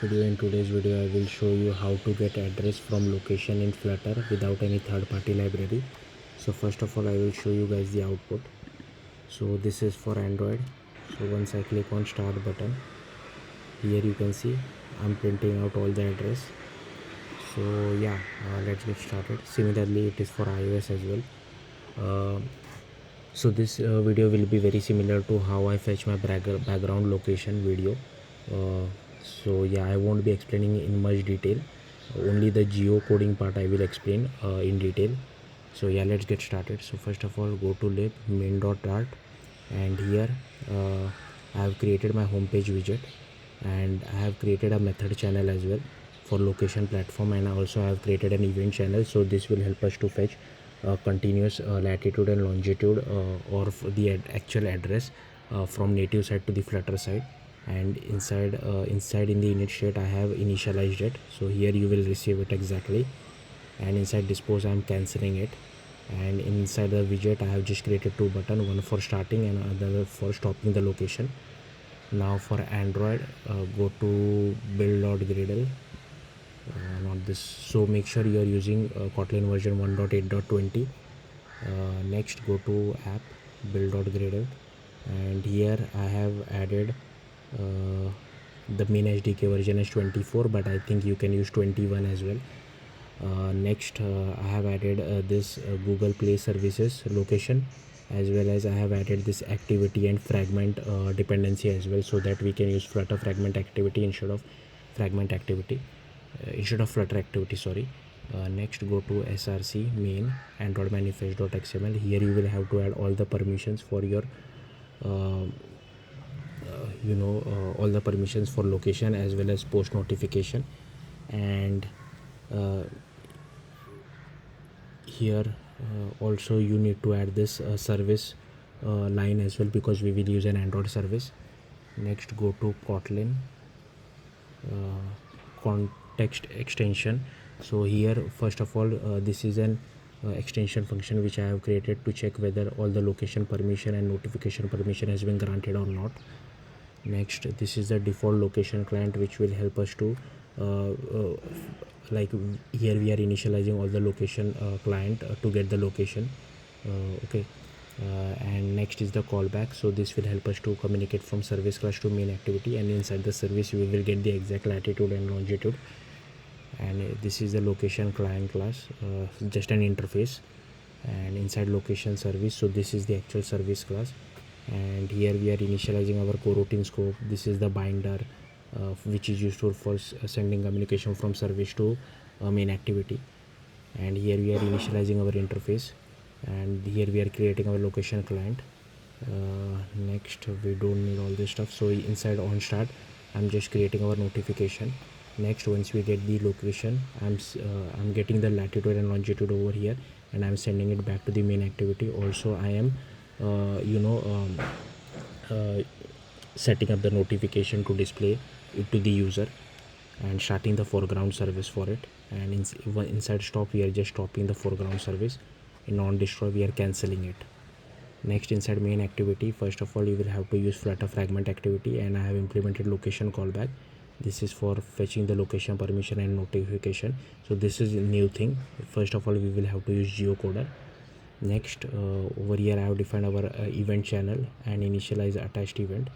In today's video I will show you how to get address from location in Flutter without any third-party library. So first of all I will show you guys the output. So this is for Android. So once I click on start button, here you can see I'm printing out all the address. So yeah, let's get started. Similarly it is for iOS as well. So this video will be very similar to how I fetch my background location video. So yeah, I won't be explaining in much detail. Only the geocoding part I will explain in detail. So yeah, let's get started. So first of all, go to lib main.dart, and here I have created my homepage widget, and I have created a method channel as well for location platform, and also I have created an event channel. So this will help us to fetch continuous latitude and longitude or the actual address from native side to the Flutter side. And inside in the init state I have initialized it, so here you will receive it exactly. And inside dispose I am cancelling it, and inside the widget I have just created two buttons, one for starting and another for stopping the location. Now for Android, go to build.gradle, not this. So make sure you are using Kotlin version 1.8.20. Next go to app, build.gradle, and here I have added the main SDK version is 24, but I think you can use 21 as well. Next I have added this Google Play Services location, as well as I have added this activity and fragment dependency as well, so that we can use Flutter fragment activity instead of fragment activity instead of Flutter activity, sorry. Next go to src main android manifest.xml. Here you will have to add all the permissions for your all the permissions for location as well as post notification. And here also you need to add this service line as well, because we will use an Android service. Next go to Kotlin context extension. So here first of all this is an extension function which I have created to check whether all the location permission and notification permission has been granted or not. Next, this is the default location client which will help us to like here we are initializing all the location client to get the location. Okay. And next is the callback. So this will help us to communicate from service class to main activity, and inside the service we will get the exact latitude and longitude. And this is the location client class, just an interface. And inside location service, so this is the actual service class, and here we are initializing our coroutine scope. This is the binder which is used for sending communication from service to main activity. And here we are initializing our interface, and here we are creating our location client. Next, we don't need all this stuff. So inside on start I'm just creating our notification. Next, once we get the location, I'm getting the latitude and longitude over here, and I'm sending it back to the main activity. Also I am setting up the notification to display it to the user, and starting the foreground service for it. And inside stop we are just stopping the foreground service. In on destroy we are cancelling it. Next, inside main activity, first of all you will have to use Flutter fragment activity, and I have implemented location callback. This is for fetching the location permission and notification. So this is a new thing. First of all we will have to use geocoder. Next, over here I have defined our event channel and initialize attached event,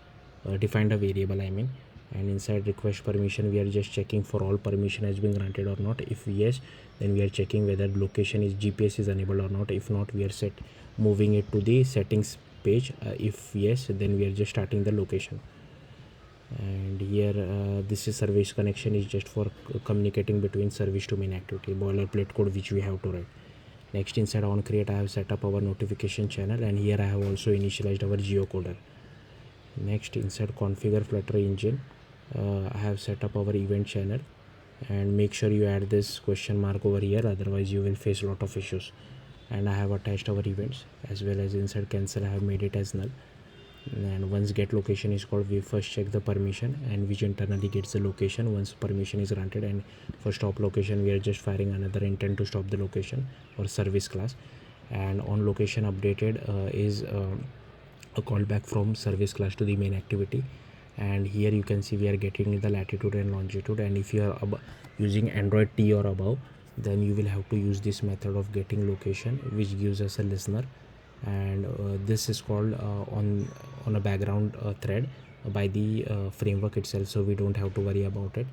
defined a variable I mean. And inside request permission we are just checking for all permission has been granted or not. If yes, then we are checking whether location is GPS is enabled or not. If not, we are moving it to the settings page. If yes, then we are just starting the location. And here this is service connection, is just for communicating between service to main activity, boilerplate code which we have to write. Next, inside on create I have set up our notification channel, and here I have also initialized our geocoder. Next, inside configure Flutter engine, I have set up our event channel, and make sure you add this question mark over here, otherwise you will face a lot of issues. And I have attached our events, as well as inside cancel I have made it as null. And once get location is called, we first check the permission, and which internally gets the location once permission is granted. And for stop location we are just firing another intent to stop the location or service class. And on location updated is a callback from service class to the main activity. and here you can see we are getting the latitude and longitude. And if you are using Android T or above, then you will have to use this method of getting location, which gives us a listener. And this is called on a background thread by the framework itself, so we don't have to worry about it.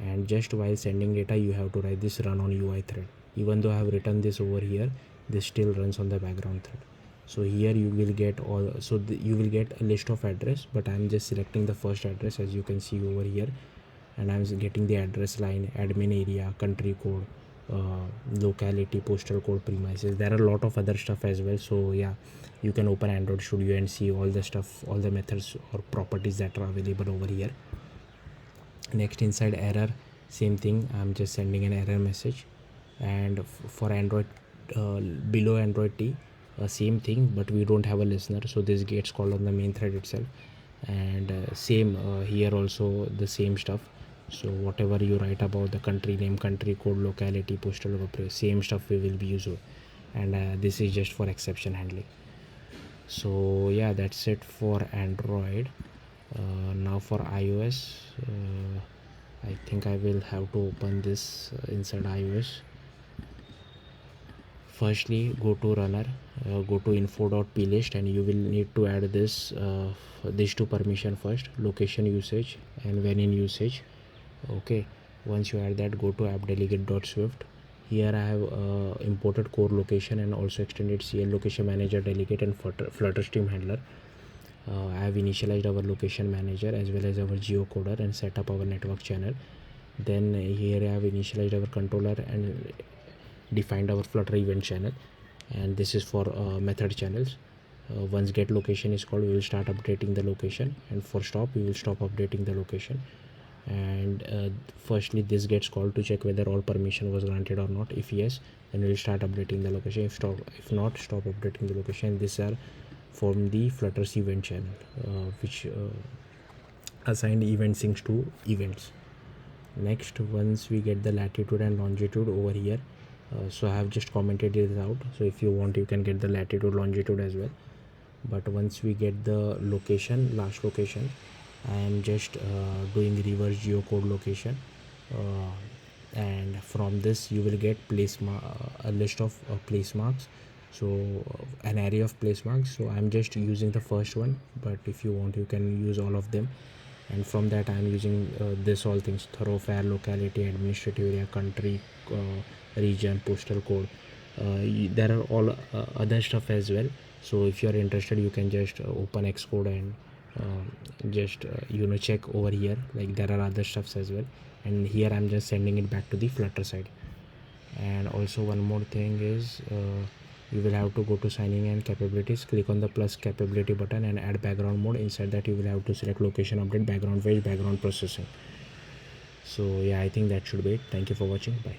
And just while sending data, you have to write this run on UI thread. Even though I have written this over here, this still runs on the background thread. So here you will get all, so you will get a list of address, but I'm just selecting the first address, as you can see over here. And I'm getting the address line, admin area, country code, locality, postal code, premises. There are a lot of other stuff as well. So yeah, you can open Android Studio and see all the stuff, all the methods or properties that are available over here. Next, inside error, same thing, I'm just sending an error message. And for Android, below Android T, same thing, but we don't have a listener, so this gets called on the main thread itself. And same here also, the same stuff. So whatever you write about the country name, country code, locality, postal code, same stuff we will be using. And this is just for exception handling. So yeah, that's it for Android. Now for iOS, I think I will have to open this inside iOS. Firstly, go to runner, go to info.plist, and you will need to add this these two permission first: location usage and when in usage. Okay, once you add that, go to app-delegate.swift. Here I have imported core location and also extended CL location manager delegate and flutter stream handler. I have initialized our location manager as well as our geocoder and set up our network channel. Then here I have initialized our controller and defined our flutter event channel, and this is for method channels. Once get location is called, we will start updating the location, and for stop we will stop updating the location. And firstly this gets called to check whether all permission was granted or not. If yes, then we will start updating the location. If not, stop updating the location. These are from the Flutter's event channel, which assigned event syncs to events. Next, once we get the latitude and longitude over here, so I have just commented it out, so if you want you can get the latitude, longitude as well. But once we get the location, last location, I am just doing reverse geocode location, and from this you will get a list of place marks. So an array of place marks. So I'm just using the first one, but if you want you can use all of them. And from that I'm using this all things: thoroughfare, locality, administrative area, country, region, postal code. There are all other stuff as well. So if you are interested, you can just open Xcode and just check over here, like there are other stuffs as well. And here I'm just sending it back to the Flutter side. And also one more thing is, you will have to go to signing and capabilities, click on the plus capability button and add background mode. Inside that you will have to select location update, background page, background processing. So yeah, I think that should be it. Thank you for watching. Bye.